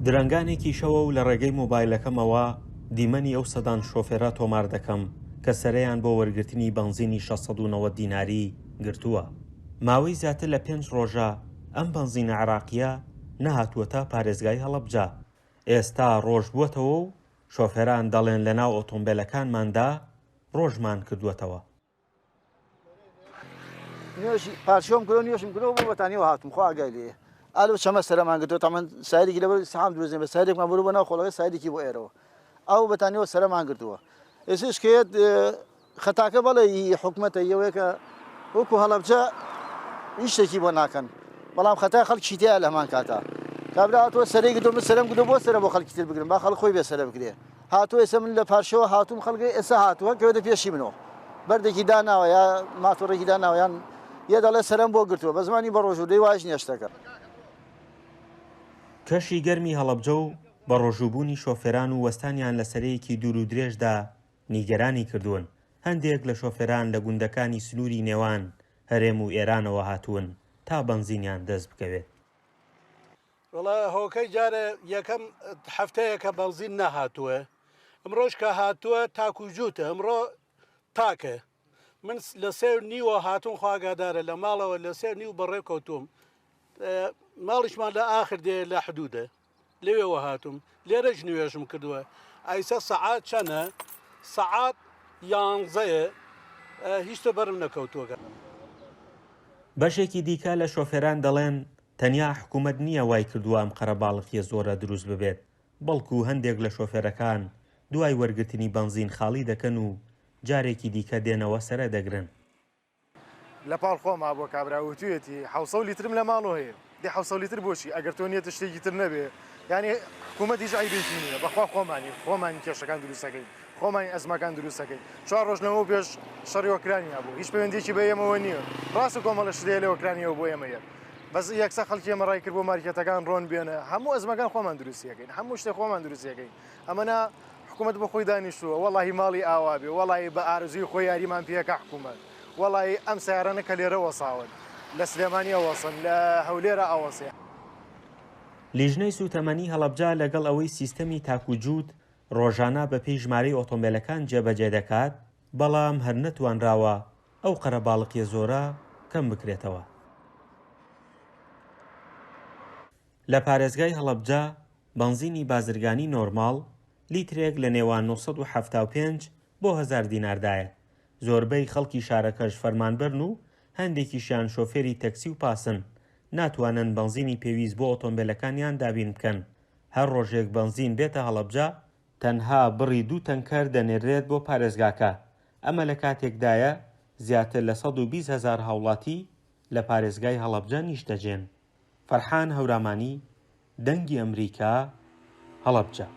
درەنگانێکی شەوە و لە ڕێگەی مۆبایلەکەمەوە دیمەنی ئەو سەدان شۆفێرە تۆمار دەکەم کە سەرەیان بۆ وەرگرتنی بەنزینی 690 دیناری گرتووە. ماوەی زیاتر لە 5 ڕۆژە ئەم بەنزینە عێراقیە نەهاتووە تا پارێزگای هەڵەبجە. ئێستا ڕۆژ بووەتەوە و شۆفێران دەڵێن لەناو ئۆتۆمبیلەکانماندا ڕۆژمان کردووەتەوە. نوێژی پارچۆم کرۆ نوێژم کرۆ بۆ بەتانیەوە هاتم خوا ئاگای لێ ئالۆ چەمە سەرمان گرتووە تەمەن سایدێکی لەبەر سەحام دروستێن بە سایدێکمان بڕوو بەناو خۆڵەکە سایدێکی بۆ ئێرەوە ئەو بەتانیەوە سەرمان گرتووە. ئێستا شکایەت خەتاکە بەڵێ حکوومەتە ئەوەیە کە وەکو هەڵەبجە هیچ شتێکی بۆ ناکەن، بەڵام خەتای خەڵکی تایە لە هەمان کاتا کابرا هاتووە سەرەی گرتووە من سەرم گرتووە بۆ سەرە بۆ خەڵکی تر بگرن با خەڵک خۆی بێ سەرە بگرێ. هاتووە ئێستا من لە پارشەوە هاتووم خەڵکی ئێستا هاتووە کەوێتە پێشی منەوە بەردێکی داناوە یا ماتۆڕێکی داناوە یان یە دەڵێ سەرم بۆ گرتووە بە زمانی بە ڕۆژوودەی واژ نییە شتەکە. کەشی گەرمی هەڵەبجە و بە ڕۆژووبوونی شۆفێران و وەستانیان لە سەرەیەکی دوور و درێژدا نیگەرانی کردوون. هەندێک لە شۆفێران لە گوندەکانی سنووری نێوان هەرێم و ئێرانەوە هاتوون تا بەنزینیان دەست بکەوێت. وڵا هۆکەی جارە یەکەم هەفتەیە کە بەنزین نەهاتووە، ئەمڕۆژ کە هاتووە تاکوجووتە، ئەمڕۆ تاکە. من لە 3:30 هاتوون خواگادارە لە ماڵەوە لە 3:30 بەڕێ کەوتوم ماڵیشمان لە ئاخر دێ لە حدودە لەوێەوە هاتووم لێرەش نوێژم کردووە. ئایسە سەعات چەنە؟ سەعات 11 هیچ تۆ بەرم نەکەوتووەگە. بەشێکی دیکە لە شۆفێران دەڵێن تەنیا حکوومەت نییە وای کردووە ئەم قەرەباڵغیە زۆرە دروست ببێت، بەڵکو هەندێک لە شۆفێرەکان دوای وەرگرتنی بەنزین خاڵی دەکەن و جارێکی دیکە دێنەوە سەرە دەگرن. لە پاڵ خۆما بۆ کابراوتوێتی 700 لیترم لە ماڵەوە هەیە دێ 700 لیتر بۆچی ئەگەر تۆ نیەتە شتێکی تر نەبێ یعنی حکوومەتیش عیبێکی نییە بەخوا خۆمانی کێشەکان دروستەکەین خۆمانی ئەزمەکان دروستەکەین 4 ڕۆژ لەمەوە پێش شەڕی ئۆکرانیا بوو هیچ پەیوەندیێکی بە ئێمەوە نییە ڕاست و کۆمەڵە شتێ لە ئۆکرانیەوە بۆ ئێمەیە بەس یەکسە خەڵکی ئێمە ڕای کرد بۆ مارکێتەکان ڕۆن بێنە هەموو ئەزمەکان خۆمان دروستیەکەین هەموو شتێک خۆمان دروستیەکەین ئەمەنا حکوومەت بە خۆی دانیشتووە وەڵاهی ماڵی ئاوا بێ وەڵی بە ئارزوی خۆی یاریمان پێەکە حکوومەت وەڵی ئەم سیارانە کە لێرە وەساون لە سلێمانی ئەوەسن لە هەولێرە ئەوەسێ. لیژنەی سوتەمەنی هەڵەبجە لەگەڵ ئەوەی سیستەمی تاکوجووت ڕۆژانە بە پێی ژمارەی ئۆتۆمبیلەکان جێبەجێ دەکات بەڵام هەر نەتوانراوە ئەو قەرەباڵغیە زۆرە کەم بکرێتەوە. لە پارێزگای هەڵەبجە بەنزینی بازرگانی نۆرماڵ لیترێک لە نێوان 975 بۆ 1000 دیناردایە. زۆربەی خەڵکی شارەکەش فەرمانبەرن و هەندێکیشیان شۆفێری تەکسی و پاسن ناتوانن بەنزینی پێویست بۆ ئۆتۆمبیلەکانیان دابین بکەن. هەر ڕۆژێک بەنزین بێتە هەڵەبجە تەنها بڕی 2 تەنکەر دەنێرێت بۆ پارێزگاکە. ئەمە لە کاتێکدایە زیاتر لە 120,000 هاوڵاتی لە پارێزگای هەڵەبجە نیش دەجێن. فەرحان هەورامانی، دەنگی ئەمریکا، هەڵەبجە.